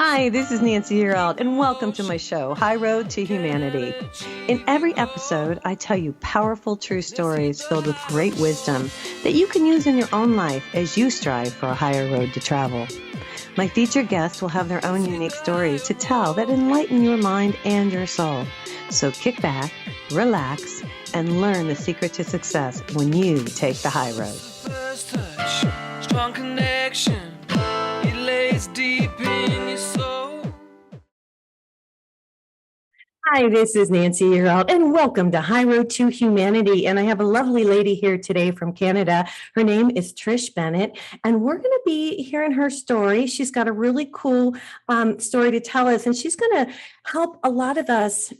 Hi, this is Nancy Yearout, and welcome to my show, High Road to Humanity. In every episode, I tell you powerful true stories filled with great wisdom that you can use in your own life as you strive for a higher road to travel. My featured guests will have their own unique stories to tell that enlighten your mind and your soul. So kick back, relax, and learn the secret to success when you take the high road. First touch, strong connection, it lays deep in your soul. Hi, this is Nancy Yearout, and welcome to High Road to Humanity. And I have a lovely lady here today from Canada. Her name is Trish Bennett, and we're going to be hearing her story. She's got a really cool story to tell us, and she's going to help a lot of us,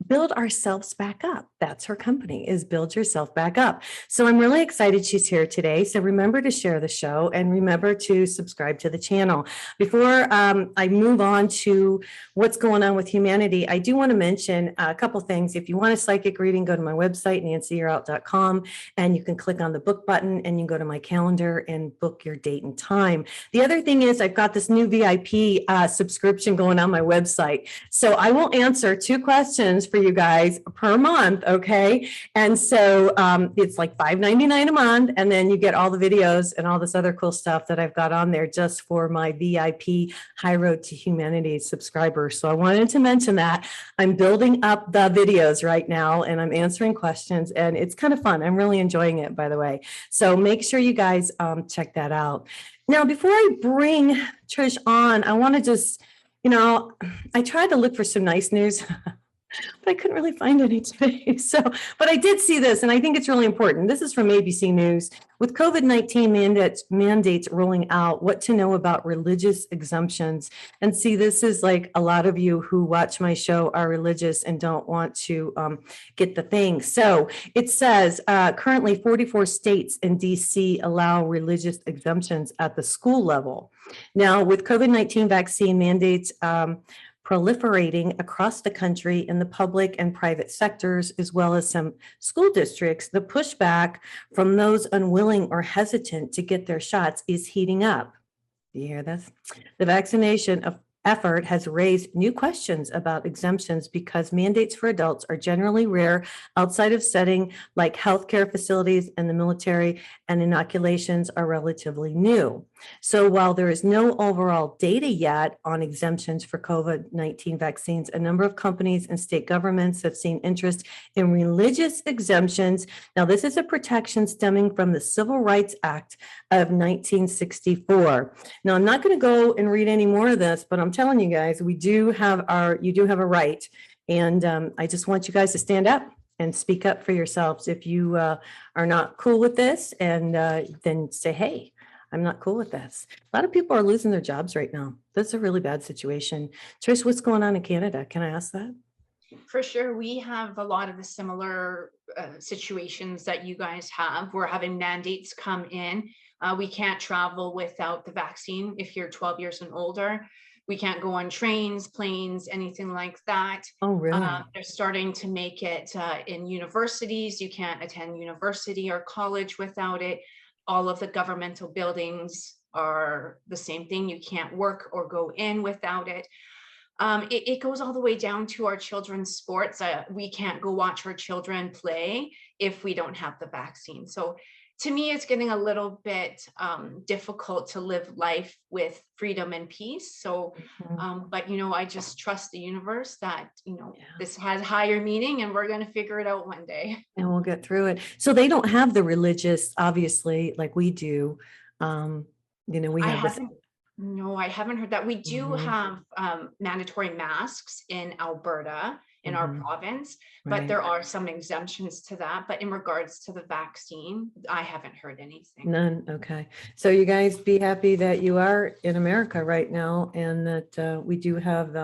build ourselves back up. That's her company, is Build Yourself Back Up. So I'm really excited she's here today. So remember to share the show and remember to subscribe to the channel. Before I move on to what's going on with humanity, I do want to mention a couple things. If you want a psychic reading, go to my website, nancyyearout.com, and you can click on the book button and you can go to my calendar and book your date and time. The other thing is I've got this new VIP subscription going on my website. So I will answer 2 questions for you guys per month, okay? And so it's like $5.99 a month, and then you get all the videos and all this other cool stuff that I've got on there just for my VIP High Road to Humanity subscribers. So I wanted to mention that. I'm building up the videos right now, and I'm answering questions, and it's kind of fun. I'm really enjoying it, by the way. So make sure you guys check that out. Now, before I bring Trish on, I want to just, I tried to look for some nice news, but I couldn't really find any today. But I did see this, and I think it's really important. This is from ABC News. With COVID-19 mandates rolling out, what to know about religious exemptions. And see, this is like a lot of you who watch my show are religious and don't want to get the thing. So it says currently 44 states and DC allow religious exemptions at the school level. Now, with COVID-19 vaccine mandates, proliferating across the country in the public and private sectors, as well as some school districts, the pushback from those unwilling or hesitant to get their shots is heating up. Do you hear this? The vaccination effort has raised new questions about exemptions because mandates for adults are generally rare outside of setting like healthcare facilities and the military, and inoculations are relatively new. So while there is no overall data yet on exemptions for COVID-19 vaccines, a number of companies and state governments have seen interest in religious exemptions. Now, this is a protection stemming from the Civil Rights Act of 1964. Now, I'm not going to go and read any more of this, but I'm telling you guys, you do have a right. And I just want you guys to stand up and speak up for yourselves. If you are not cool with this, and then say, hey, I'm not cool with this. A lot of people are losing their jobs right now. That's a really bad situation. Trish, what's going on in Canada? Can I ask that? For sure. We have a lot of the similar situations that you guys have. We're having mandates come in. We can't travel without the vaccine if you're 12 years and older. We can't go on trains, planes, anything like that. Oh, really? They're starting to make it in universities. You can't attend university or college without it. All of the governmental buildings are the same thing. You can't work or go in without it. It goes all the way down to our children's sports. We can't go watch our children play if we don't have the vaccine. So to me, it's getting a little bit difficult to live life with freedom and peace. So, but I just trust the universe that, this has higher meaning and we're going to figure it out one day. And we'll get through it. So they don't have the religious, obviously, like we do. We have No, I haven't heard that. We do have mandatory masks in Alberta, in our province, but there are some exemptions to that. But in regards to the vaccine, I haven't heard anything. None. Okay. So you guys be happy that you are in America right now, and that we do have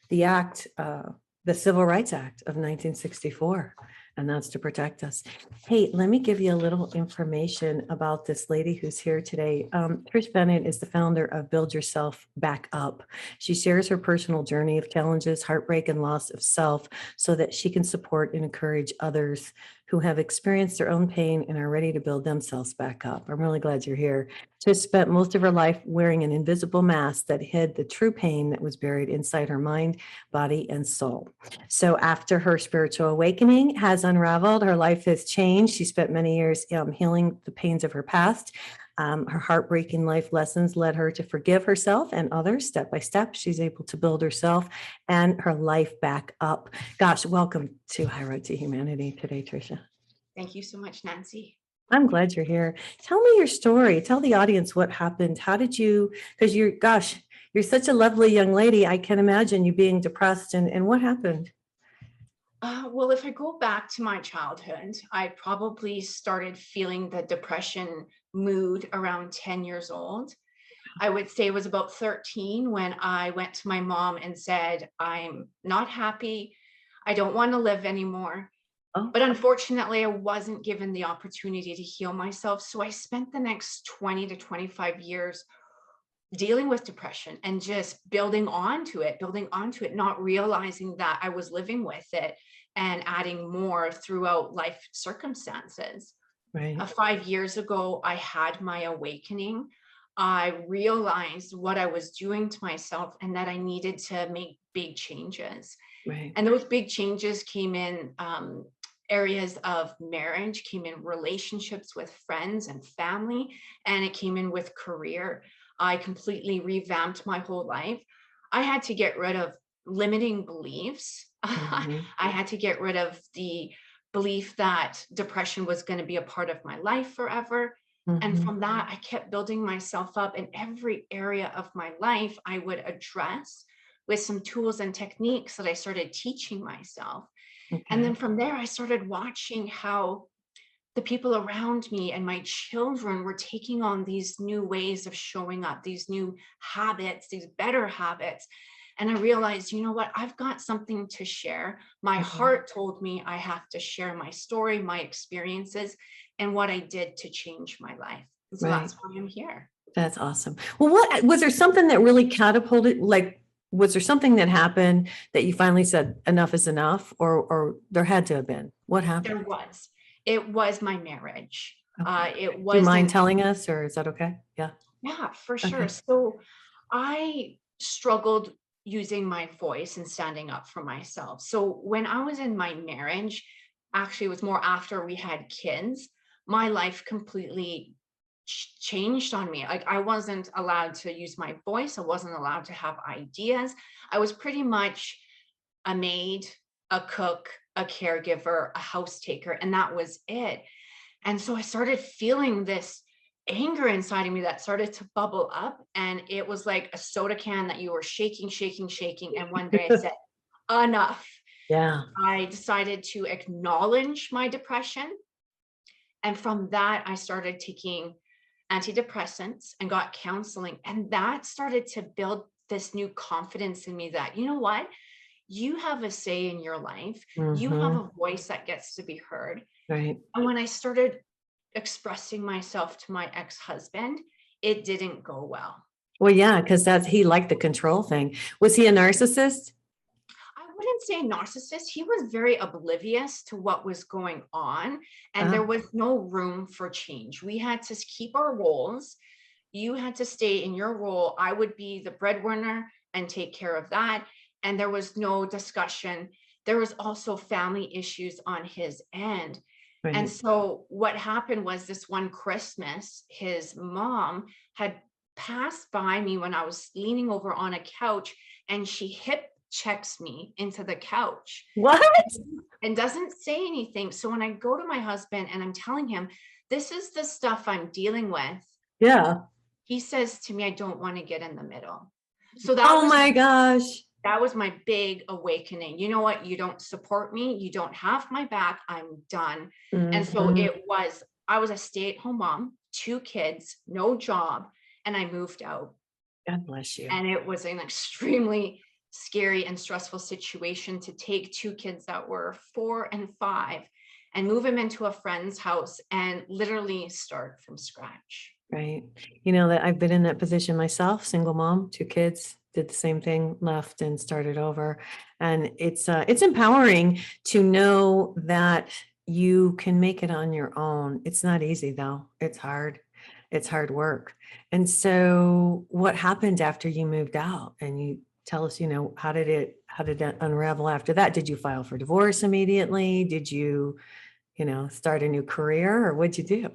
the act, the Civil Rights Act of 1964. And that's to protect us. Hey, let me give you a little information about this lady who's here today. Trish Bennett is the founder of Build Yourself Back Up. She shares her personal journey of challenges, heartbreak, and loss of self so that she can support and encourage others who have experienced their own pain and are ready to build themselves back up. I'm really glad you're here. She spent most of her life wearing an invisible mask that hid the true pain that was buried inside her mind, body, and soul. So after her spiritual awakening has unraveled, her life has changed. She spent many years healing the pains of her past. Her heartbreaking life lessons led her to forgive herself and others step by step. She's able to build herself and her life back up. Gosh, welcome to High Road to Humanity today, Tricia. Thank you so much, Nancy. I'm glad you're here. Tell me your story. Tell the audience what happened. How did you, because you're such a lovely young lady. I can imagine you being depressed and what happened? Well, if I go back to my childhood, I probably started feeling the depression mood around 10 years old. I would say it was about 13 when I went to my mom and said, I'm not happy. I don't want to live anymore. Oh, But unfortunately, I wasn't given the opportunity to heal myself. So I spent the next 20 to 25 years dealing with depression and just building onto it, not realizing that I was living with it and adding more throughout life circumstances. right. 5 years ago, I had my awakening. I realized what I was doing to myself and that I needed to make big changes. Right. And those big changes came in areas of marriage, came in relationships with friends and family, and it came in with career. I completely revamped my whole life. I had to get rid of limiting beliefs. Mhm. I had to get rid of the belief that depression was going to be a part of my life forever. And Mhm. from that, I kept building myself up in every area of my life I would address with some tools and techniques that I started teaching myself. And Okay. then from there, I started watching how the people around me and my children were taking on these new ways of showing up, these new habits, these better habits. And I realized, you know what, I've got something to share. My Mhm. heart told me I have to share my story, my experiences, and what I did to change my life. And so Right. that's why I'm here. That's awesome. Well, what was there something that really catapulted, like, was there something that happened that you finally said enough is enough, or there had to have been? What There happened? was. It was my marriage. Okay. It Do you mind wasn't. telling us, or is that okay? Yeah. Yeah, for sure. Okay. So I struggled using my voice and standing up for myself. So when I was in my marriage, actually, it was more after we had kids, my life completely changed on me. Like, I wasn't allowed to use my voice, I wasn't allowed to have ideas. I was pretty much a maid, a cook, a caregiver, a house taker, and that was it. And so I started feeling this anger inside of me that started to bubble up. And it was like a soda can that you were shaking, shaking, shaking. And one day I said, enough. Yeah. I decided to acknowledge my depression. And from that, I started taking antidepressants and got counseling. And that started to build this new confidence in me that, you know what? You have a say in your life. You have Hmm. a voice that gets to be heard. Right. And when I started expressing myself to my ex-husband, it didn't go well. Well, yeah, because he liked the control thing. Was he a narcissist? I wouldn't say narcissist. He was very oblivious to what was going on, and there Ah, was no room for change. We had to keep our roles. You had to stay in your role. I would be the breadwinner and take care of that. And there was no discussion. There was also family issues on his end. And right. so what happened was this one Christmas, his mom had passed by me when I was leaning over on a couch, and she hip checks me into the couch What? and doesn't say anything. So when I go to my husband and I'm telling him, this is the stuff I'm dealing with, Yeah. he says to me, I don't want to get in the middle. So that Oh was my gosh. my big awakening. You know what? You don't support me. You don't have my back. I'm done. And so Mhm. I was a stay-at-home mom, 2 kids, no job, and I moved out. God bless you. And it was an extremely scary and stressful situation to take 2 kids that were 4 and 5 and move them into a friend's house and literally start from scratch. Right. You know that I've been in that position myself, single mom, 2 kids, did the same thing, left and started over. And it's empowering to know that you can make it on your own. It's not easy though. It's hard. It's hard work. And so what happened after you moved out? And you tell us, how did it unravel after that? Did you file for divorce immediately? Did you, start a new career, or what'd you do?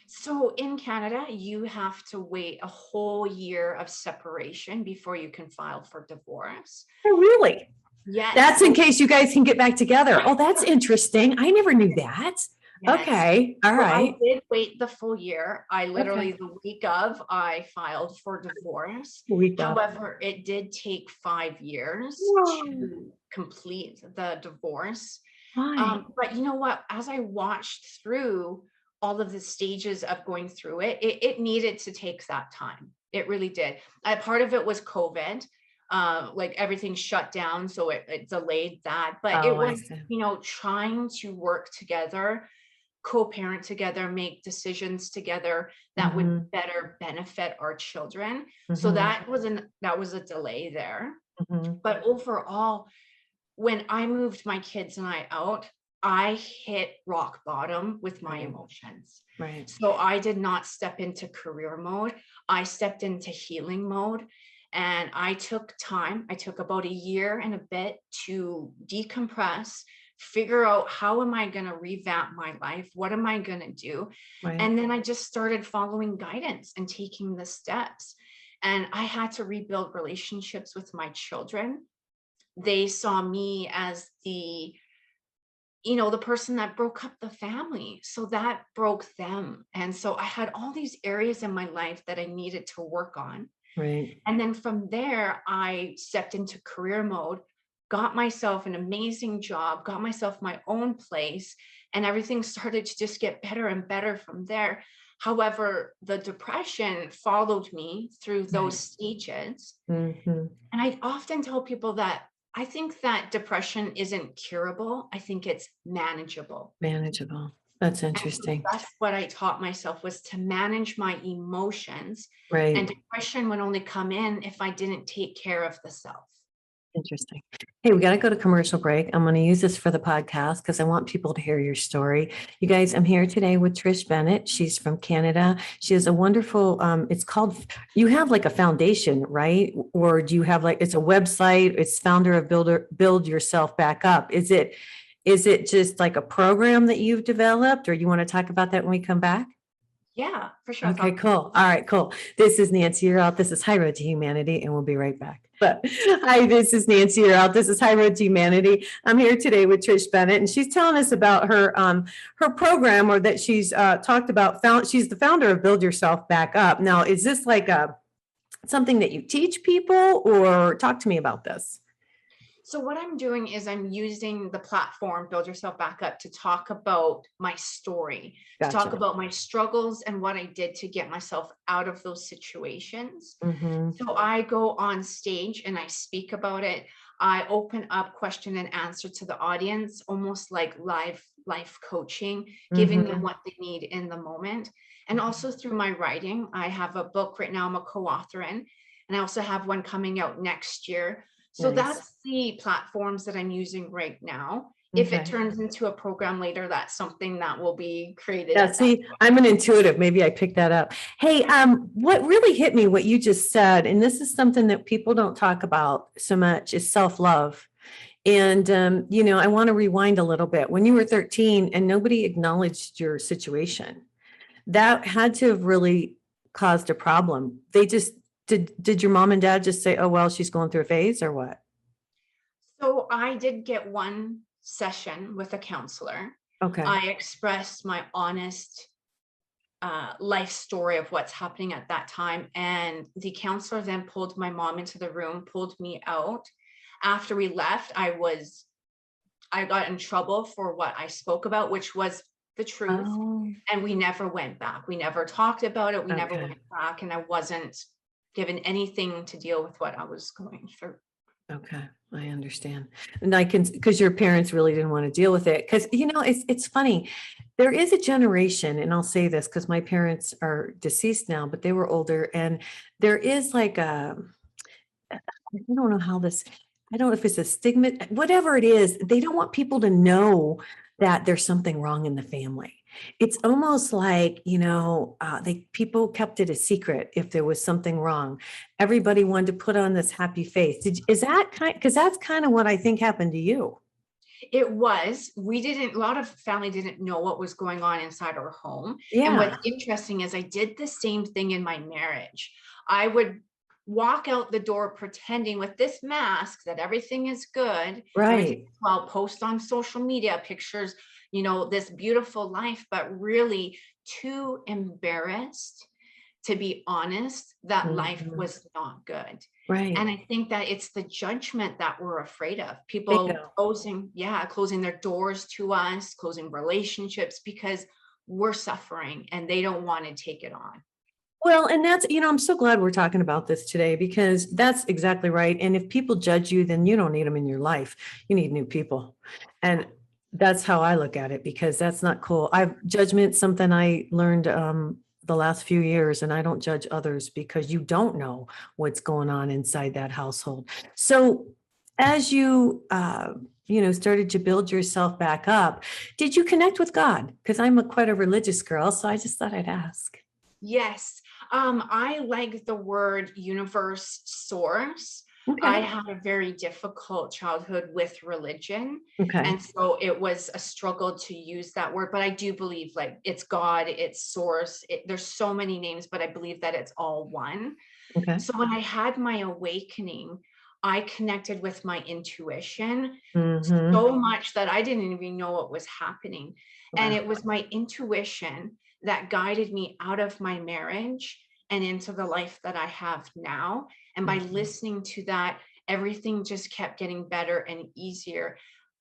So in Canada, you have to wait a whole year of separation before you can file for divorce. Oh, really? Yes. That's in case you guys can get back together. Oh, that's interesting. I never knew that. Yes. Okay. All So right. I did wait the full year. I literally, Okay. the week of, I filed for divorce. Week off. However, it did take 5 years Whoa. to complete the divorce. Why? But you know what? As I watched through all of the stages of going through it, it needed to take that time. It really did. Part of it was COVID. Like everything shut down, so it delayed that. But it Oh, I was, see. trying to work together, co-parent together, make decisions together that would better benefit our children. So that was a delay there. But overall, when I moved my kids and I out, I hit rock bottom with my Right. emotions. Right. So I did not step into career mode. I stepped into healing mode, and I took time. I took about a year and a bit to decompress, figure out how am I going to revamp my life? What am I going to do? Right. And then I just started following guidance and taking the steps. And I had to rebuild relationships with my children. They saw me as the person that broke up the family. So that broke them. And so I had all these areas in my life that I needed to work on. Right. And then from there, I stepped into career mode, got myself an amazing job, got myself my own place, and everything started to just get better and better from there. However, the depression followed me through those stages. Mm-hmm. And I often tell people that I think that depression isn't curable. I think it's manageable. Manageable. That's And so interesting. that's what I taught myself, was to manage my emotions. And Right. depression would only come in if I didn't take care of the self. Interesting. Hey, we got to go to commercial break. I'm going to use this for the podcast because I want people to hear your story. You guys, I'm here today with Trish Bennett. She's from Canada. She has a wonderful, it's called, you have like a foundation, right? Or do you have like, it's a website, it's founder of Build Yourself Back Up. Is it just like a program that you've developed, or you want to talk about that when we come back? Yeah, for sure. Okay, cool. All right, cool. This is Nancy. You're out. This is High Road to Humanity, and we'll be right back. But hi, this is Nancy. You're out. This is High Road to Humanity. I'm here today with Trish Bennett, and she's telling us about her program, or that she's talked about. She's the founder of Build Yourself Back Up. Now, is this like something that you teach people, or talk to me about this? So what I'm doing is I'm using the platform Build Yourself Back Up to talk about my story, to talk Gotcha. about my struggles and what I did to get myself out of those situations. Mm-hmm. So I go on stage and I speak about it. I open up question and answer to the audience, almost like live life coaching, giving them what they need in the moment. And also through my writing, I have a book right now I'm a co-author in, and I also have one coming out next year. So Nice. that's the platforms that I'm using right now. If it turns into a program later, that's something that will be created. Yeah, see, I'm an intuitive. Maybe I picked that up. Hey, what really hit me, what you just said, and this is something that people don't talk about so much, is self-love. And, I want to rewind a little bit. When you were 13 and nobody acknowledged your situation, that had to have really caused a problem. They just, did your mom and dad just say, oh, well, she's going through a phase, or what? So I did get one session with a counselor. Okay. I expressed my honest life story of what's happening at that time. And the counselor then pulled my mom into the room, pulled me out. After we left, I got in trouble for what I spoke about, which was the truth. Oh, And we never went back. We never talked about it. We never okay. went back. And I wasn't given anything to deal with what I was going through. Okay, I understand. And I can, because your parents really didn't want to deal with it. Because, it's funny. There is a generation, and I'll say this because my parents are deceased now, but they were older. And there is like I don't know if it's a stigma, whatever it is, they don't want people to know that there's something wrong in the family. It's almost like, people kept it a secret if there was something wrong. Everybody wanted to put on this happy face. Is that because that's kind of what I think happened to you. It was, a lot of family didn't know what was going on inside our home. And Yeah, what's interesting is I did the same thing in my marriage. I would walk out the door pretending with this mask that everything is good. right. I'll post on social media pictures, this beautiful life, but really too embarrassed to be honest that life Mhm. was not good. Right. And I think that it's the judgment that we're afraid of. People Bingo. closing their doors to us, closing relationships because we're suffering and they don't want to take it on. Well, and that's, I'm so glad we're talking about this today because that's exactly right. And if people judge you, then you don't need them in your life. You need new people. And that's how I look at it because that's not cool. Judgment, something I learned the last few years, and I don't judge others because you don't know what's going on inside that household. So as started to build yourself back up, did you connect with God? Because I'm quite a religious girl, so I just thought I'd ask. Yes. I like the word universe source. I Okay. had a very difficult childhood with religion. Okay. And so it was a struggle to use that word, but I do believe like it's God, it's source. There's so many names, but I believe that it's all one. Okay. So when I had my awakening, I connected with my intuition Mhm. so much that I didn't even know what was happening. And Wow. it was my intuition that guided me out of my marriage and into the life that I have now. And by Mhm. listening to that, everything just kept getting better and easier.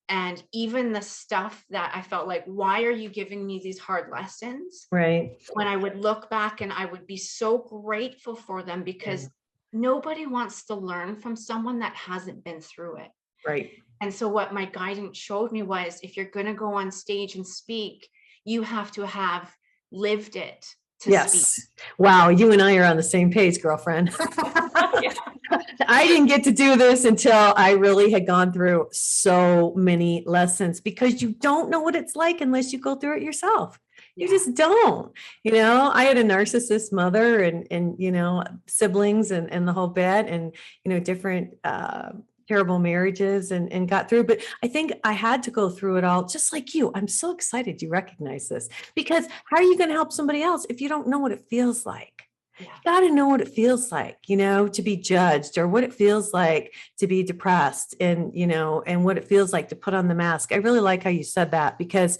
And even the stuff that I felt like, why are you giving me these hard lessons? Right. When I would look back and I would be so grateful for them Yeah. because nobody wants to learn from someone that hasn't been through it. Right. And so what my guidance showed me was if you're going to go on stage and speak, you have to have lived it to speak. Yes. Wow. You and I are on the same page, girlfriend. Yeah. I didn't get to do this until I really had gone through so many lessons because you don't know what it's like unless you go through it yourself. You Yeah. just don't. I had a narcissist mother and siblings and the whole bit and different terrible marriages and got through. But I think I had to go through it all just like you. I'm so excited you recognize this because how are you going to help somebody else if you don't know what it feels like? Yeah. You got to know what it feels like, to be judged or what it feels like to be depressed and what it feels like to put on the mask. I really like how you said that because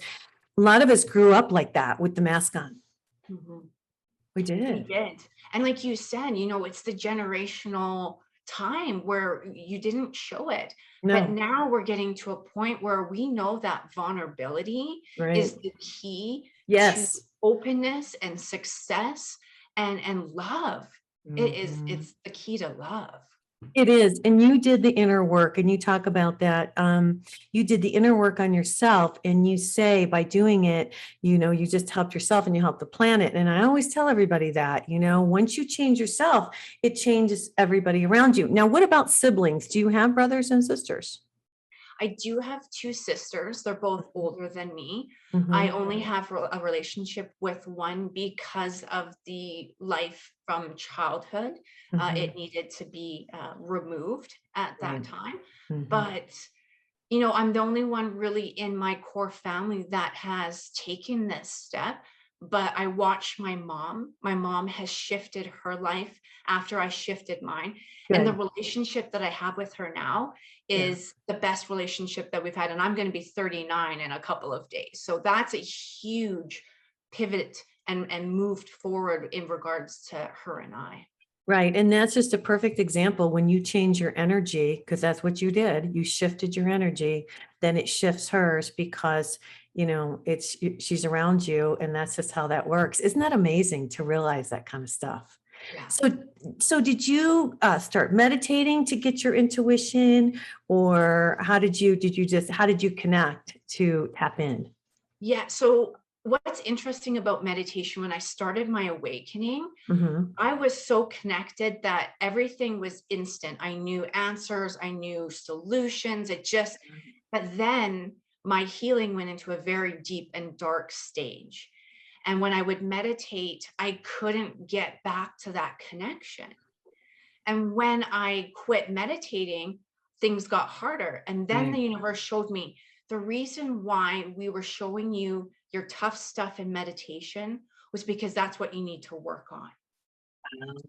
a lot of us grew up like that with the mask on. Mhm. We We did. did. And like you said, it's the generational time where you didn't show it. But No, now we're getting to a point where we know that vulnerability right. is the key to Yes. openness and success and love. Mhm. It's the key to love. It is. And you did the inner work and you talk about that. You did the inner work on yourself and you say by doing it, you just helped yourself and you helped the planet. And I always tell everybody that, once you change yourself, it changes everybody around you. Now, what about siblings? Do you have brothers and sisters? I do have two sisters. They're both older than me. I Mhm. only have a relationship with one because of the life from childhood. It Mhm. needed to be removed at that Right. time. Mhm. But, I'm the only one really in my core family that has taken this step. But I watch my mom. My mom has shifted her life after I shifted mine. And the Good. relationship that I have with her now Yeah. is the best relationship that we've had. And I'm going to be 39 in a couple of days. So that's a huge pivot and moved forward in regards to her and I. Right. And that's just a perfect example when you change your energy, because that's what you did. You shifted your energy, then it shifts hers because, she's around you and that's just how that works. Isn't that amazing to realize that kind of stuff? Yeah. So did you start meditating to get your intuition or how did you connect to tap in? Yeah. So what's interesting about meditation, when I started my awakening, Mhm. I was so connected that everything was instant. I knew answers, I knew solutions. But then my healing went into a very deep and dark stage. And when I would meditate, I couldn't get back to that connection. And when I quit meditating, things got harder. And then the universe showed me the reason why we were showing you your tough stuff in meditation was because that's what you need to work on.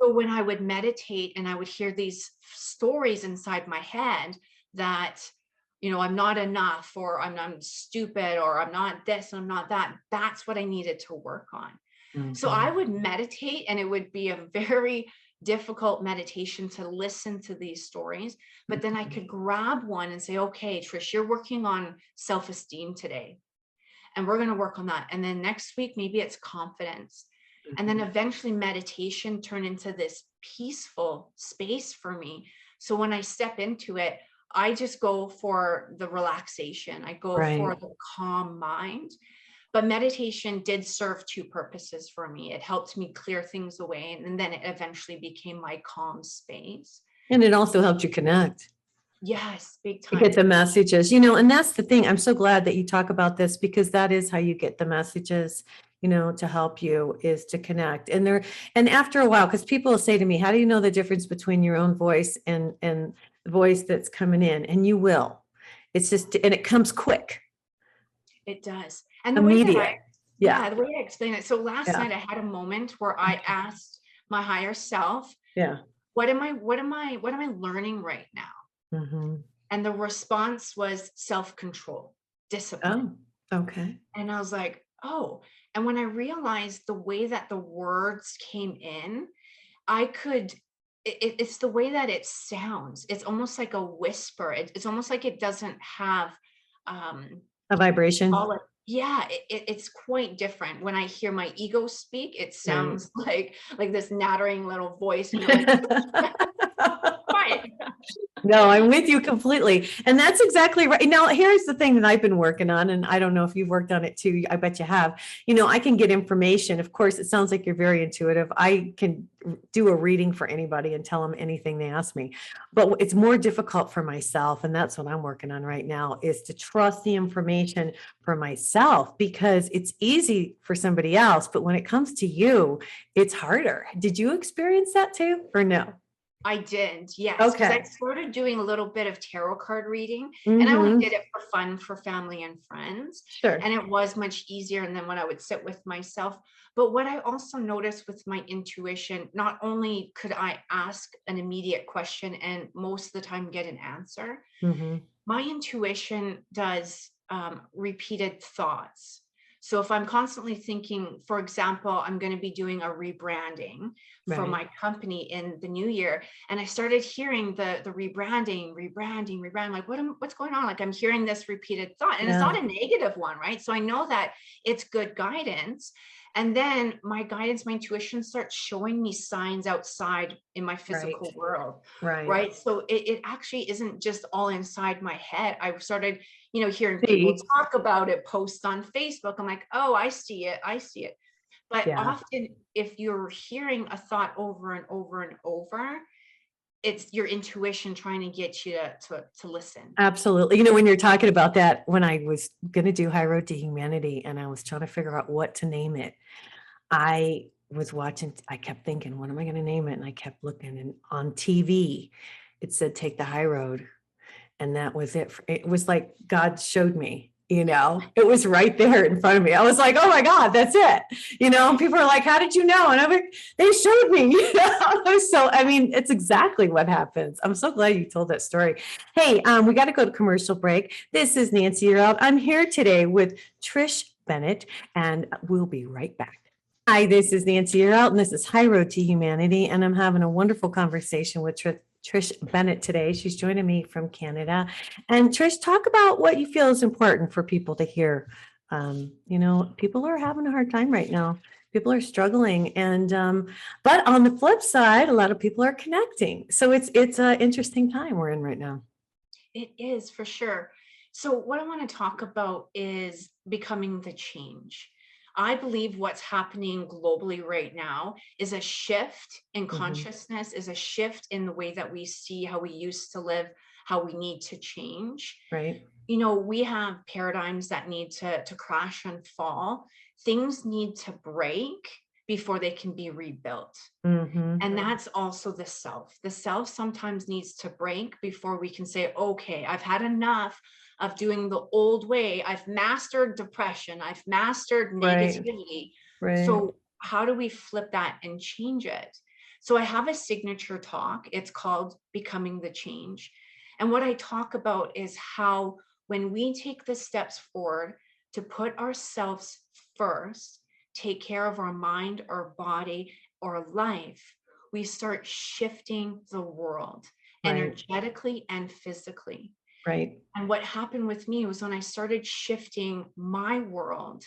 So when I would meditate and I would hear these stories inside my head that, I'm not enough, or I'm stupid, or I'm not this, I'm not that, that's what I needed to work on. So I would meditate, and it would be a very difficult meditation to listen to these stories, but then I could grab one and say, okay, Trish, you're working on self-esteem today, and we're going to work on that. And then next week, maybe it's confidence. And then eventually meditation turned into this peaceful space for me. So when I step into it, I just go for the relaxation. I go for the calm mind. But meditation did serve two purposes for me. It helped me clear things away, and then it eventually became my calm space. And it also helped you connect. Yes, big To time. get the messages, and that's the thing. I'm so glad that you talk about this, because that is how you get the messages, to help you, is to connect. And after a while, because people will say to me, how do you know the difference between your own voice and the voice that's coming in? And you will. It's just, and it comes quick. It does. And the immediate. way that the way I explain it. So last night I had a moment where I asked my higher self, what am I learning right now? And the response was self-control, discipline. Oh, okay. And I was like, oh. And when I realized the way that the words came in, it's the way that it sounds. It's almost like a whisper. It's almost like it doesn't have a vibration. It's quite different. When I hear my ego speak, it sounds like this nattering little voice. And you're like, right. No, I'm with you completely. And that's exactly right. Now, here's the thing that I've been working on, and I don't know if you've worked on it too. I bet you have. I can get information. Of course, it sounds like you're very intuitive. I can do a reading for anybody and tell them anything they ask me. But it's more difficult for myself. And that's what I'm working on right now, is to trust the information for myself, because it's easy for somebody else. But when it comes to you, it's harder. Did you experience that too, or no? I did, yes. Because I started doing a little bit of tarot card reading, and I only did it for fun, for family and friends. Sure. And it was much easier than when I would sit with myself. But what I also noticed with my intuition, not only could I ask an immediate question and most of the time get an answer, my intuition does repeated thoughts. So if I'm constantly thinking, for example, I'm going to be doing a rebranding for my company in the new year, and I started hearing the rebranding, like what's going on? Like I'm hearing this repeated thought, and it's not a negative one, right? So I know that it's good guidance. And then my intuition starts showing me signs outside in my physical world, right? So it actually isn't just all inside my head. I started, hearing people talk about it, posts on Facebook. I'm like, oh, I see it. But often if you're hearing a thought over and over and over, it's your intuition trying to get you to listen. Absolutely. When you're talking about that, when I was going to do High Road to Humanity and I was trying to figure out what to name it, I was watching, I kept thinking, what am I going to name it? And I kept looking, and on TV, it said, Take the High Road. And that was it. It was like God showed me, it was right there in front of me. I was like, oh my God, that's it. And people are like, how did you know? And I'm like, they showed me, So, it's exactly what happens. I'm so glad you told that story. Hey, we got to go to commercial break. This is Nancy Yearout. I'm here today with Trish Bennett, and we'll be right back. Hi, this is Nancy Yearout, and this is High Road to Humanity, and I'm having a wonderful conversation with Trish Bennett today. She's joining me from Canada. And Trish, talk about what you feel is important for people to hear. People are having a hard time right now. People are struggling, and but on the flip side, a lot of people are connecting. So it's an interesting time we're in right now. It is, for sure. So what I want to talk about is becoming the change. I believe what's happening globally right now is a shift in consciousness, is a shift in the way that we see how we used to live, how we need to change. Right. we have paradigms that need to crash and fall. Things need to break before they can be rebuilt. Mm-hmm. And that's also the self. The self sometimes needs to break before we can say, okay, I've had enough of doing the old way. I've mastered depression. I've mastered Right. negativity. Right. So how do we flip that and change it? So I have a signature talk. It's called Becoming the Change. And what I talk about is how when we take the steps forward to put ourselves first, take care of our mind, our body, our life, we start shifting the world Right. energetically and physically. Right. And what happened with me was when I started shifting my world,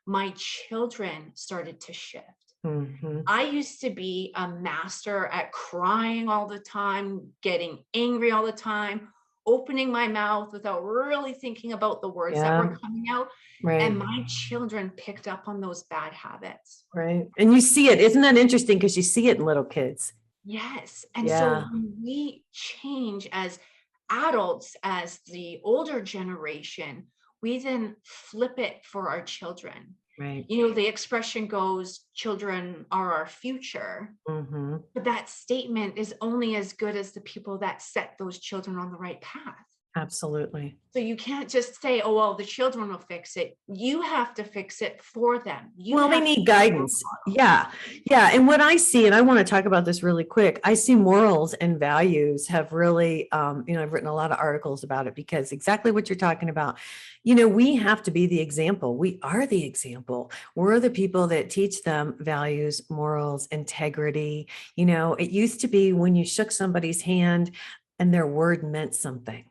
my children started to shift. Mm-hmm. I used to be a master at crying all the time, getting angry all the time, opening my mouth without really thinking about the words that were coming out. Right. And my children picked up on those bad habits. Right. And you see it. Isn't that interesting? Because you see it in little kids. Yes. And so when we change as adults, as the older generation, we then flip it for our children. Right. The expression goes, children are our future. Mm-hmm. But that statement is only as good as the people that set those children on the right path. Absolutely. So you can't just say, oh, well, the children will fix it. You have to fix it for them. They need guidance. Yeah. Yeah. And what I see, and I want to talk about this really quick, I see morals and values have really, I've written a lot of articles about it because exactly what you're talking about, we have to be the example. We are the example. We're the people that teach them values, morals, integrity. It used to be when you shook somebody's hand and their word meant something.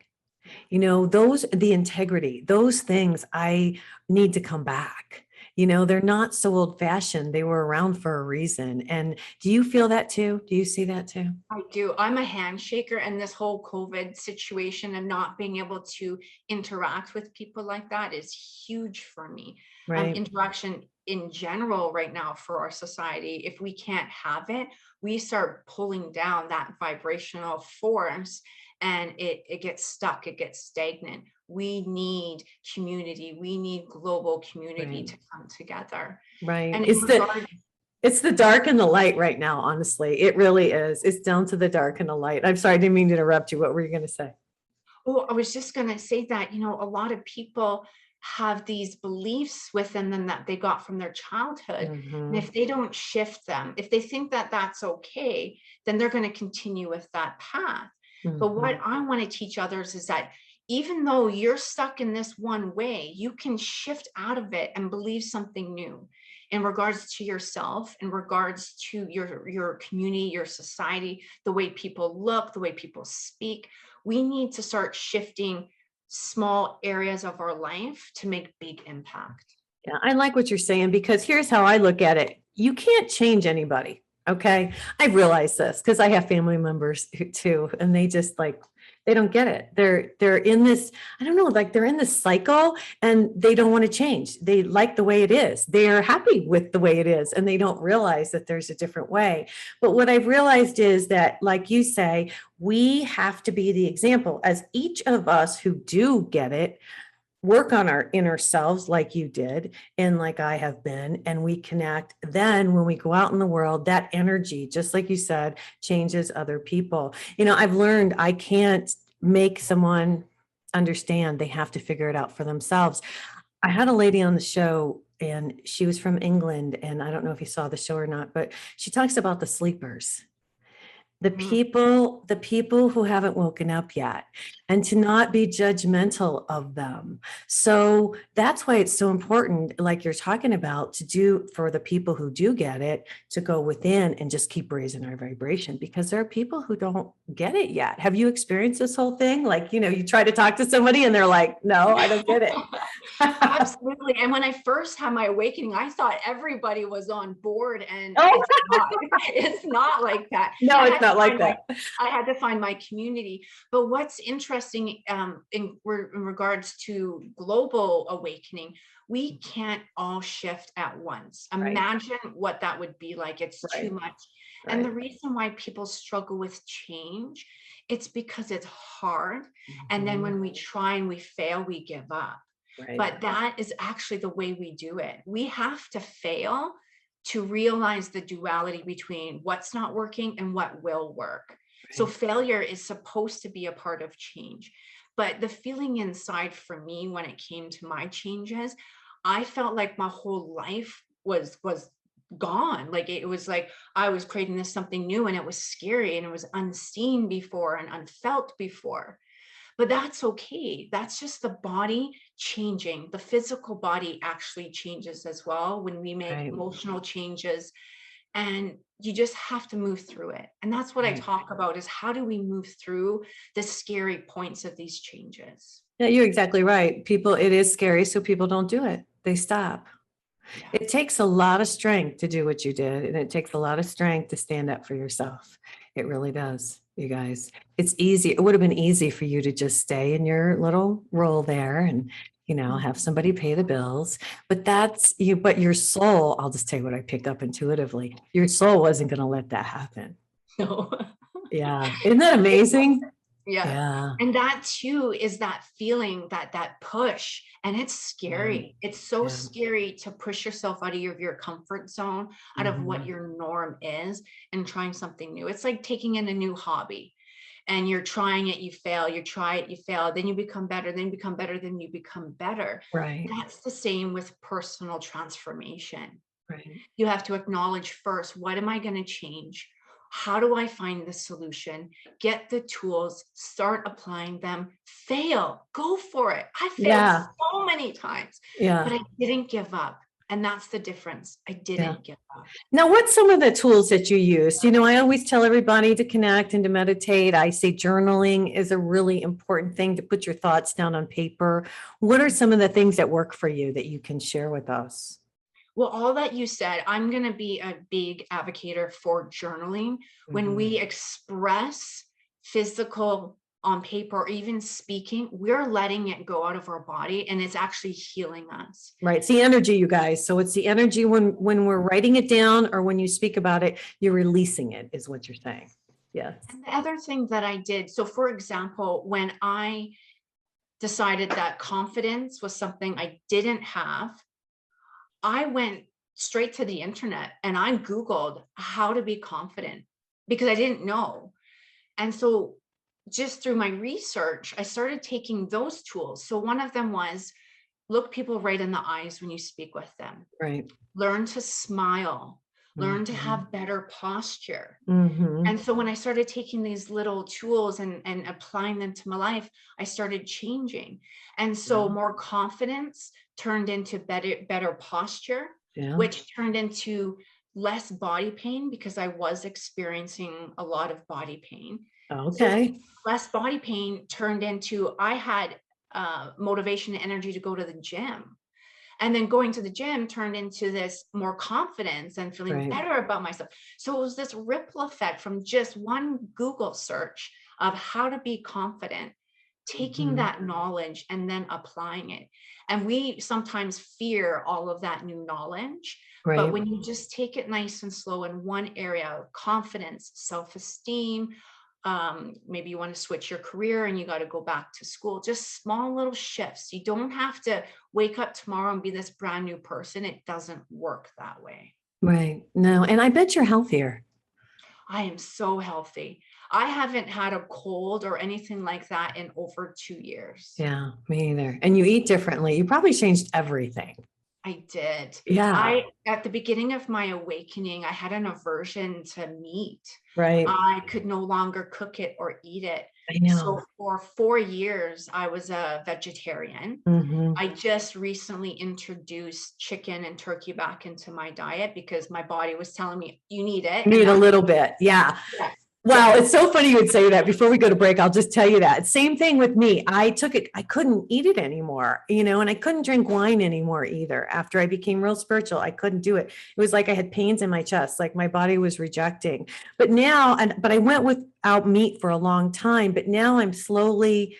The integrity, those things I need to come back. They're not so old fashioned. They were around for a reason. And do you feel that too? Do you see that too? I do. I'm a handshaker, and this whole COVID situation and not being able to interact with people like that is huge for me. Right. Interaction in general right now for our society, if we can't have it, we start pulling down that vibrational force and it gets stuck, it gets stagnant. We need community. We need global community to come together. Right. And it's the dark and the light right now, honestly. It really is. It's down to the dark and the light. I'm sorry, I didn't mean to interrupt you. What were you going to say? Oh, I was just going to say that, a lot of people have these beliefs within them that they got from their childhood. Mm-hmm. And if they don't shift them, if they think that that's okay, then they're going to continue with that path. Mm-hmm. But what I want to teach others is that even though you're stuck in this one way, you can shift out of it and believe something new in regards to yourself, in regards to your community, your society, the way people look, the way people speak. We need to start shifting small areas of our life to make big impact. Yeah, I like what you're saying, because here's how I look at it. You can't change anybody. Okay. I realize this because I have family members too, and they just they don't get it. They're in this, I don't know, they're in this cycle and they don't want to change. They like the way it is. They're happy with the way it is, and they don't realize that there's a different way. But what I've realized is that, like you say, we have to be the example, as each of us who do get it, work on our inner selves like you did and like I have been, and we connect. Then when we go out in the world, that energy, just like you said, changes other people. I've learned I can't make someone understand. They have to figure it out for themselves. I had a lady on the show, and she was from England, and I don't know if you saw the show or not, but she talks about the sleepers. The people who haven't woken up yet, and to not be judgmental of them. So that's why it's so important, like you're talking about, to do for the people who do get it, to go within and just keep raising our vibration, because there are people who don't get it yet. Have you experienced this whole thing? You try to talk to somebody and they're like, no, I don't get it. Absolutely. And when I first had my awakening, I thought everybody was on board, and it's not like that. No, it's not like that. I had to find my community. But what's interesting interesting in regards to global awakening. We can't all shift at once. Right. Imagine what that would be like. It's too Right. much. And the Right. reason why people struggle with change, it's because it's hard. And then Mhm. when we try and we fail, we give up. Right. But that is actually the way we do it. We have to fail to realize the duality between what's not working and what will work. So Right. failure is supposed to be a part of change. But the feeling inside for me when it came to my changes, I felt like my whole life was gone. Like it was like I was creating this something new, and it was scary, and it was unseen before and unfelt before. But that's okay. That's just the body changing. The physical body actually changes as well when we make Right. emotional changes, and you just have to move through it. And that's what I Right. talk about, is how do we move through the scary points of these changes? Yeah, you're exactly right. People, it is scary, so people don't do it. They stop. Yeah. It takes a lot of strength to do what you did, and it takes a lot of strength to stand up for yourself. It really does, you guys. It's easy. It would have been easy for you to just stay in your little role there and, have somebody pay the bills. But that's you. But your soul, I'll just tell you what I picked up intuitively. Your soul wasn't going to let that happen. No. Yeah. Isn't that amazing? Yeah. Yeah. And that too is that feeling, that push. And it's scary. It's so Yeah. scary to push yourself out of your comfort zone, out of what Mhm. your norm is, and trying something new. It's like taking in a new hobby, and you're trying it, you fail, you try it, you fail, then you become better, then you become better, then you become better. Right. That's the same with personal transformation. Right. You have to acknowledge first, what am I going to change? How do I find the solution? Get the tools, start applying them, fail, go for it. I failed Yeah. so many times, Yeah. but I didn't give up. And that's the difference. I Yeah. didn't give up. Now, what's some of the tools that you use? I always tell everybody to connect and to meditate. I say journaling is a really important thing, to put your thoughts down on paper. What are some of the things that work for you that you can share with us? Well, all that you said, I'm going to be a big advocate for journaling. When we express physical on paper, or even speaking, we're letting it go out of our body, and it's actually healing us. Right. It's the energy, you guys. So it's the energy when we're writing it down, or when you speak about it, you're releasing it, is what you're saying. Yes. And the other thing that I did, so for example, when I decided that confidence was something I didn't have, I went straight to the internet and I Googled how to be confident, because I didn't know. And so just through my research, I started taking those tools. So one of them was, look people right in the eyes when you speak with them. Right. Learn to smile. Learn to Mhm. have better posture. Mhm. And so when I started taking these little tools and applying them to my life, I started changing. And so Yeah. more confidence turned into better posture, Yeah. which turned into less body pain, because I was experiencing a lot of body pain. So Okay. less body pain turned into, I had motivation and energy to go to the gym. And then going to the gym turned into this more confidence and feeling Right. better about myself. So it was this ripple effect from just one Google search of how to be confident, taking Mhm. that knowledge and then applying it. And we sometimes fear all of that new knowledge. But Right. when you just take it nice and slow in one area, confidence, self-esteem, maybe you want to switch your career and you got to go back to school, just small little shifts. You don't have to wake up tomorrow and be this brand new person. It doesn't work that way. Right. No, and I bet you're healthier. I am so healthy. I haven't had a cold or anything like that in over 2 years. Yeah, me either. And you eat differently. You probably changed everything. I did. Yeah. At the beginning of my awakening, I had an aversion to meat. Right. I could no longer cook it or eat it. I know. So for 4 years, I was a vegetarian. Mhm. I just recently introduced chicken and turkey back into my diet because my body was telling me, you need it. You need a little bit. Yeah. Yeah. Wow, it's so funny you would say that. Before we go to break, I'll just tell you that. Same thing with me. I took it, I couldn't eat it anymore, and I couldn't drink wine anymore either. After I became real spiritual, I couldn't do it. It was like I had pains in my chest, like my body was rejecting. But now, but I went without meat for a long time, but now I'm slowly,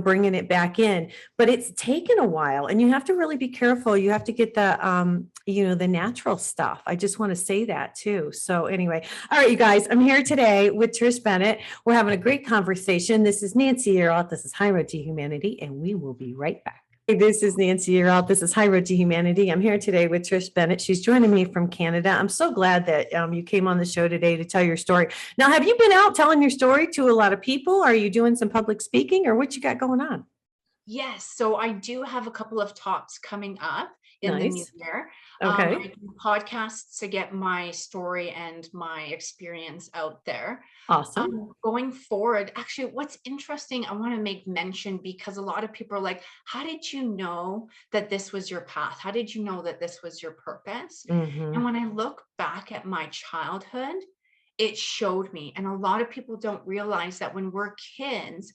bringing it back in. But it's taken a while, and you have to really be careful. You have to get the natural stuff. I just want to say that too. So anyway, all right, you guys, I'm here today with Trish Bennett. We're having a great conversation. This is Nancy Yearout. This is High Road to Humanity, and we will be right back. Hey, this is Nancy Yearout. This is High Road to Humanity. I'm here today with Trish Bennett. She's joining me from Canada. I'm so glad that you came on the show today to tell your story. Now, have you been out telling your story to a lot of people? Are you doing some public speaking, or what you got going on? Yes, so I do have a couple of talks coming up in the new Nice. year. Okay. I do podcasts to get my story and my experience out there. Awesome. Going forward, actually, what's interesting, I want to make mention, because a lot of people are like, how did you know that this was your path? How did you know that this was your purpose? And Hmm. when I look back at my childhood, it showed me. And a lot of people don't realize that when we're kids,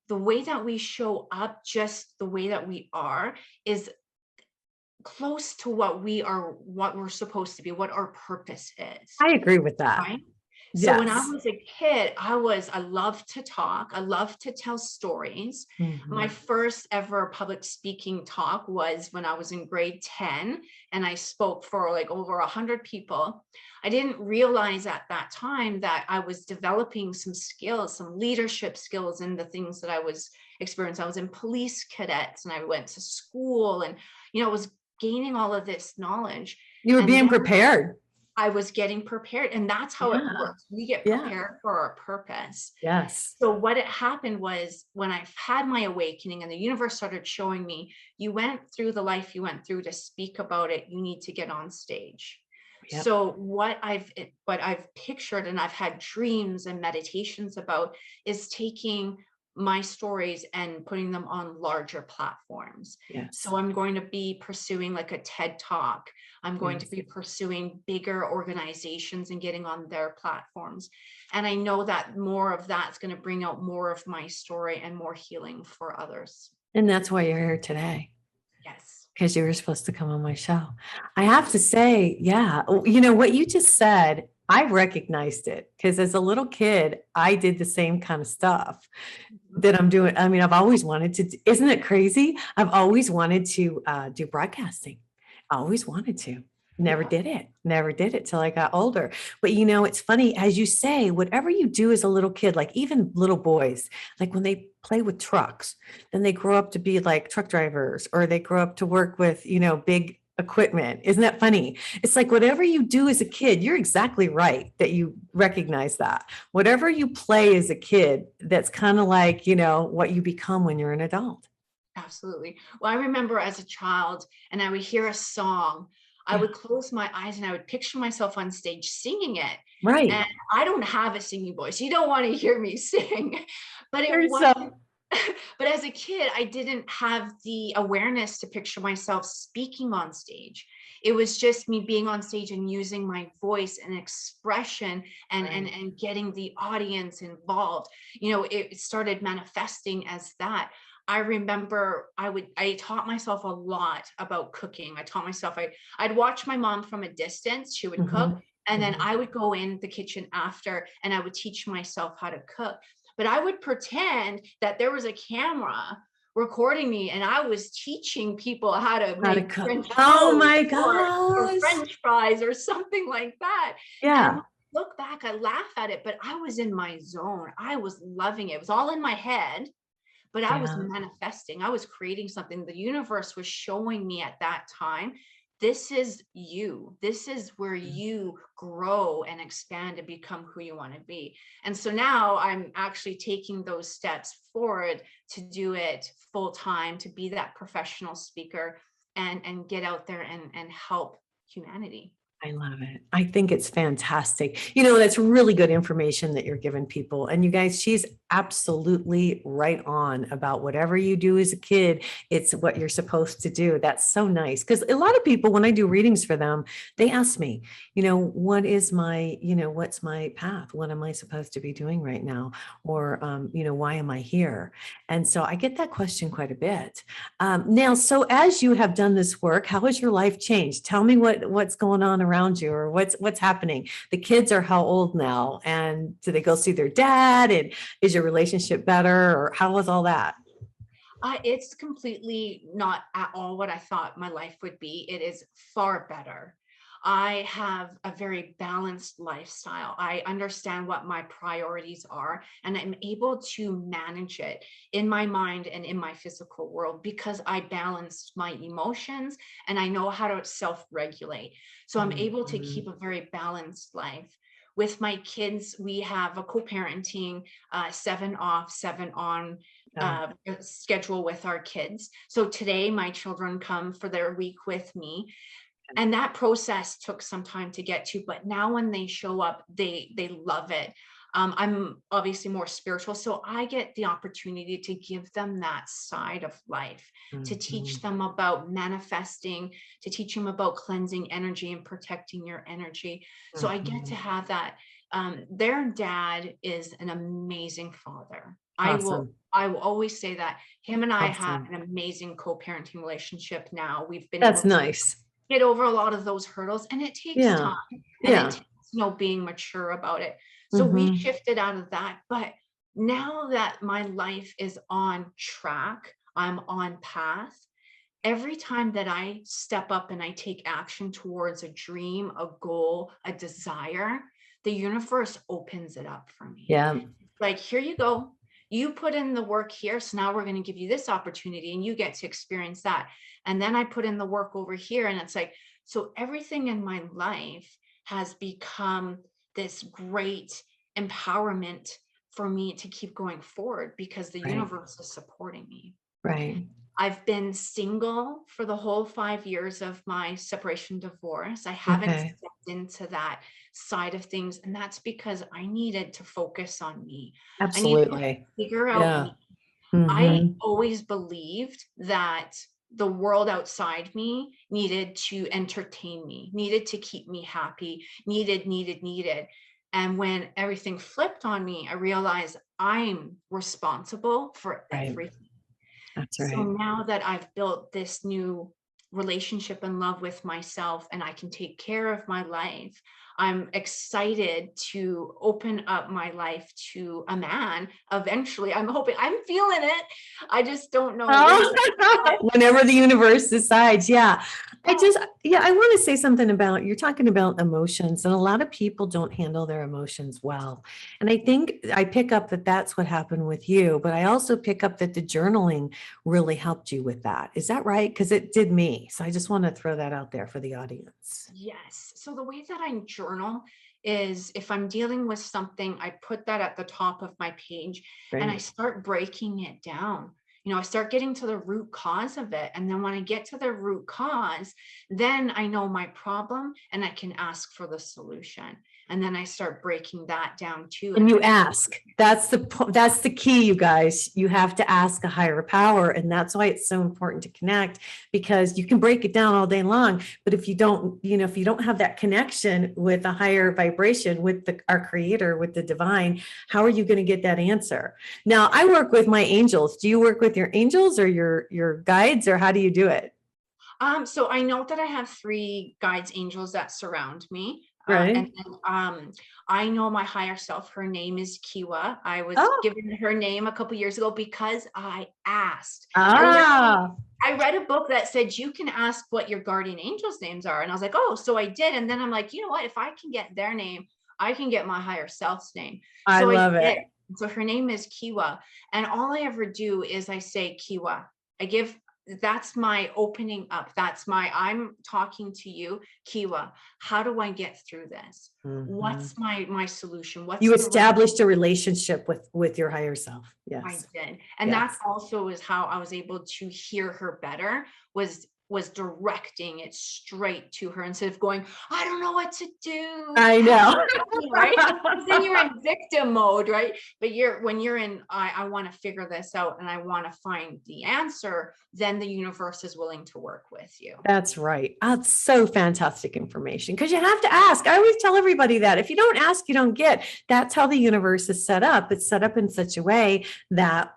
the way that we show up, just the way that we are, is close to what we're supposed to be, what our purpose is, I agree with that. right? So when I Yes. was a kid, I loved to talk. I loved to tell stories. My Hmm. first ever public speaking talk was when I was in grade 10, and I spoke for like over 100 people. I didn't realize at that time that I was developing some skills, some leadership skills in the things that I was experiencing. I was in police cadets, and I went to school, and was gaining all of this knowledge. You were And being then prepared. I was getting prepared, and that's how it Yeah. works. We get Yeah. prepared for our purpose. Yes. So what had happened was, when I had my awakening and the universe started showing me, you went through the life you went through to speak about it, you need to get on stage. Yep. So what I've pictured, and I've had dreams and meditations about, is taking my stories and putting them on larger platforms. Yes. So I'm going to be pursuing like a TED Talk. I'm going to Yes. be pursuing bigger organizations and getting on their platforms. And I know that more of that's going to bring out more of my story and more healing for others. And that's why you're here today, Yes. because you were supposed to come on my show. I have to say, yeah, what you just said, I recognized it, because as a little kid, I did the same kind of stuff that I'm doing. I mean, I've always wanted to, isn't it crazy? I've always wanted to do broadcasting. I always wanted to. Never did it till I got older. But it's funny, as you say, whatever you do as a little kid, like even little boys, like when they play with trucks, then they grow up to be like truck drivers, or they grow up to work with, big equipment. Isn't that funny? It's like whatever you do as a kid, you're exactly right that you recognize that. Whatever you play as a kid, that's kind of like, what you become when you're an adult. Absolutely. Well, I remember as a child, and I would hear a song, I Yeah. would close my eyes and I would picture myself on stage singing it. Right. And I don't have a singing voice. You don't want to hear me sing. But it There's wasn't, but as a kid, I didn't have the awareness to picture myself speaking on stage. It was just me being on stage and using my voice and expression, and right. and getting the audience involved. It started manifesting as that. I remember I taught myself a lot about cooking. I taught myself, I'd watch my mom from a distance. She would cook, Mhm. and then Mhm. I would go in the kitchen after, and I would teach myself how to cook. But I would pretend that there was a camera recording me, and I was teaching people how to How to make cook. French Oh toast, my or gosh. French fries or something like that. And when Yeah. I look back, I laugh at it, but I was in my zone. I was loving it. It was all in my head, but I was Yeah. manifesting. I was creating something. The universe was showing me at that time, this is you. This is where you grow and expand and become who you want to be. And so now I'm actually taking those steps forward to do it full time, to be that professional speaker, and get out there and help humanity. I love it. I think it's fantastic. You know, that's really good information that you're giving people. And you guys, she's absolutely right on about whatever you do as a kid, it's what you're supposed to do. That's so nice. Because a lot of people, when I do readings for them, they ask me, what is my, what's my path? What am I supposed to be doing right now? Or, why am I here? And so I get that question quite a bit. Now, so as you have done this work, how has your life changed? Tell me what's going on around you, or what's happening. The kids are how old now, and do they go see their dad? And is your relationship better, or how was all that? It's completely not at all what I thought my life would be. It is far better. I have a very balanced lifestyle. I understand what my priorities are, and I'm able to manage it in my mind and in my physical world because I balanced my emotions and I know how to self-regulate. So I'm able to Mhm. keep a very balanced life. With my kids, we have a co-parenting, 7 off, 7 on Yeah. schedule with our kids. So today my children come for their week with me, and that process took some time to get to, but now when they show up, they love it. I'm obviously more spiritual, so I get the opportunity to give them that side of life, to teach Mhm. them about manifesting, to teach them about cleansing energy and protecting your energy. So I get to Mhm. have that. Their dad is an amazing father. Awesome. I will always say that him and I have Awesome. an amazing co-parenting relationship now. We've been able That's to nice. get over a lot of those hurdles, and it takes Yeah. time, and it Yeah. takes, being mature about it. So we Hmm. shifted out of that, but now that my life is on track, I'm on path. Every time that I step up and I take action towards a dream, a goal, a desire, the universe opens it up for me. Yeah. Like, here you go. You put in the work here. So now we're going to give you this opportunity and you get to experience that. And then I put in the work over here. And it's like, so everything in my life has become this great empowerment for me to keep going forward because the Right. universe is supporting me. Right. I've been single for the whole 5 years of my separation divorce. I haven't Okay. stepped into that side of things. And that's because I needed to focus on me. I needed to Absolutely. figure out Yeah. me. I Hmm. always believed that the world outside me needed to entertain me, needed to keep me happy, needed. And when everything flipped on me, I realized I'm responsible for Right. everything. That's So right. now that I've built this new relationship and love with myself and I can take care of my life, I'm excited to open up my life to a man. Eventually, I'm hoping, I'm feeling it. I just don't know when. Oh, whenever the universe decides. Yeah. Yeah. I want to say something about, you're talking about emotions, and a lot of people don't handle their emotions well. And I think I pick up that that's what happened with you, but I also pick up that the journaling really helped you with that. Is that right? Because it did me. So I just want to throw that out there for the audience. Yes. So the way that I journal is if I'm dealing with something, I put that at the top of my page and I Right. start breaking it down. I start getting to the root cause of it. And then when I get to the root cause, then I know my problem and I can ask for the solution. And then I start breaking that down too. And And you then ask. That's the key, you guys. You have to ask a higher power, and that's why it's so important to connect, because you can break it down all day long, but if you don't, if you don't have that connection with a higher vibration, with our creator, with the divine, how are you going to get that answer? Now, I work with my angels. Do you work with your angels or your guides, or how do you do it? So I know that I have 3 guides, angels that surround me. And Right. then I know my higher self. Her name is Kiwa. I was Oh, given her name a couple years ago because I asked. ah, I read a book that said you can ask what your guardian angels' names are. And I was like, oh, so I did. And then I'm like, you know what? If I can get their name, I can get my higher self's name. I So I love did. it. So her name is Kiwa. And all I ever do is I say Kiwa. I give, that's my opening up. I'm talking to you, Kiwa. How do I get through this? Mhm. What's my solution? What's You the right? established a relationship with your higher self. I Yes. did. And that Yes. also is how I was able to hear her better, was was directing it straight to her instead of going, I don't know what to do. I know. Right? Then you're in victim mode, right? But when you're in, I want to figure this out and I want to find the answer, then the universe is willing to work with you. That's right. That's so fantastic information because you have to ask. I always tell everybody that if you don't ask, you don't get. That's how the universe is set up. It's set up in such a way that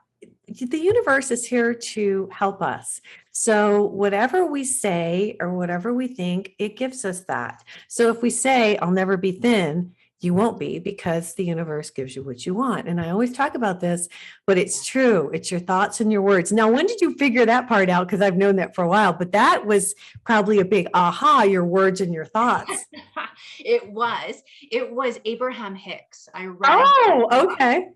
the universe is here to help us. So whatever we say or whatever we think, it gives us that. So if we say, I'll never be thin, you won't be, because the universe gives you what you want. And I always talk about this, but it's true. It's your thoughts and your words. Now, when did you figure that part out? Because I've known that for a while, but that was probably a big aha, your words and your thoughts. It was Abraham Hicks. I read. Oh, okay.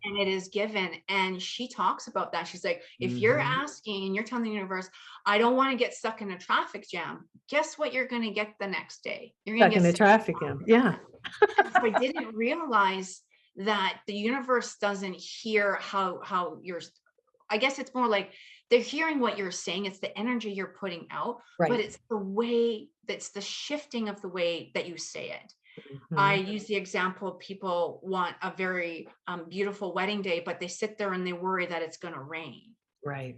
And it is given. And she talks about that. She's like, if you're asking and you're telling the universe, I don't want to get stuck in a traffic jam, guess what you're going to get the next day? You're going to get stuck in a traffic jam. Yeah. I didn't realize that the universe doesn't hear how you're, I guess it's more like they're hearing what you're saying. It's the energy you're putting out, right. But it's the way, that's the shifting of the way that you say it. I use the example, people want a very beautiful wedding day, but they sit there and they worry that it's going to rain. Right.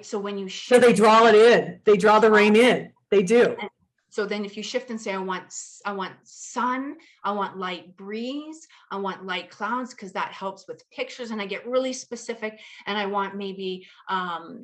So when you shift, so they draw it in, they draw the rain in. They do. So then if you shift and say, I want sun, I want light breeze, I want light clouds, because that helps with pictures. And I get really specific, and I want maybe,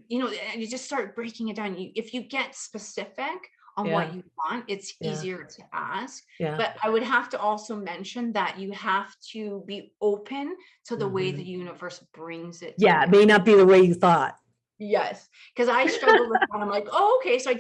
you just start breaking it down. If you get specific on what you want, it's easier to ask. But I would have to also mention that you have to be open to the way the universe brings it. It may not be the way you thought. Yes, because I struggle with that. I'm like, oh, okay. So I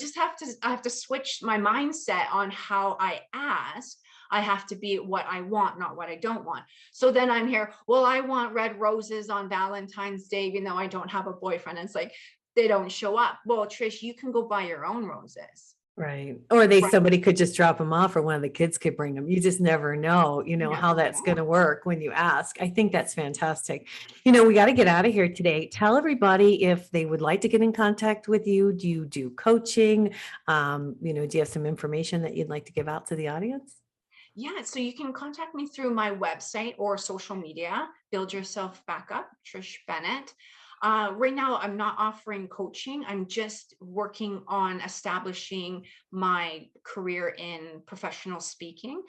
have to switch my mindset on how I ask. I have to be what I want, not what I don't want. So then I'm here, well, I want red roses on Valentine's Day, even though I don't have a boyfriend. And it's like, they don't show up. Well, Trish, you can go buy your own roses. Right. Or somebody could just drop them off, or one of the kids could bring them. You just never know, how that's going to work when you ask. I think that's fantastic. We got to get out of here today. Tell everybody if they would like to get in contact with you. Do you do coaching? Do you have some information that you'd like to give out to the audience? Yeah, so you can contact me through my website or social media, Build Yourself Back Up, Trish Bennett. Right now, I'm not offering coaching. I'm just working on establishing my career in professional speaking.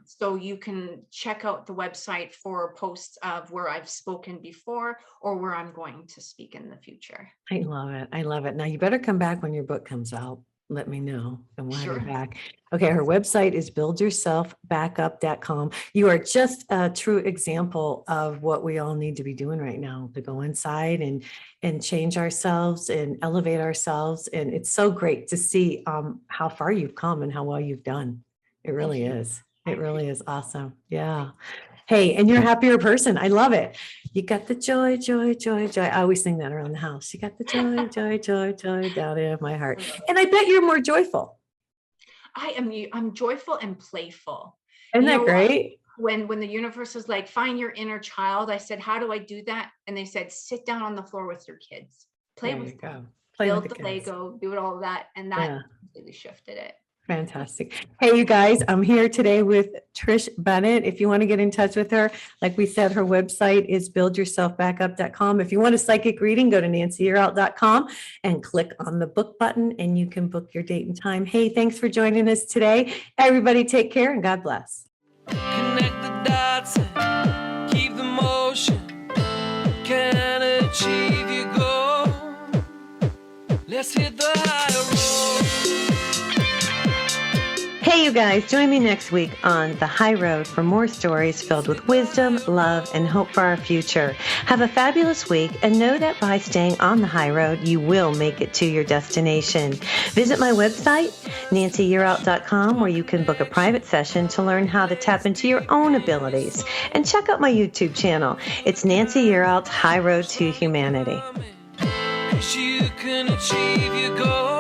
So you can check out the website for posts of where I've spoken before or where I'm going to speak in the future. I love it. I love it. Now you better come back when your book comes out. Let me know and we'll have you back. Okay, her website is buildyourselfbackup.com. You are just a true example of what we all need to be doing right now, to go inside and change ourselves and elevate ourselves. And it's so great to see how far you've come and how well you've done. It really is. It really is awesome. Yeah. Hey, and you're a happier person. I love it. You got the joy, joy, joy, joy. I always sing that around the house. You got the joy, joy, joy, joy down in my heart. And I bet you're more joyful. I'm joyful and playful. Isn't that great? When the universe was like, find your inner child, I said, how do I do that? And they said, sit down on the floor with your kids. Play with them. Build the Lego, do it all of that. And that completely shifted it. Fantastic. Hey, you guys, I'm here today with Trish Bennett. If you want to get in touch with her, like we said, her website is buildyourselfbackup.com. If you want a psychic reading, go to nancyyearout.com and click on the book button and you can book your date and time. Hey, thanks for joining us today. Everybody take care and God bless. Connect the dots and keep the motion. Can achieve your goal. Let's hit the high road. Hey, you guys, join me next week on The High Road for more stories filled with wisdom, love, and hope for our future. Have a fabulous week and know that by staying on the high road, you will make it to your destination. Visit my website, nancyyearout.com, where you can book a private session to learn how to tap into your own abilities. And check out my YouTube channel. It's Nancy Yearout's High Road to Humanity. You can achieve your goal.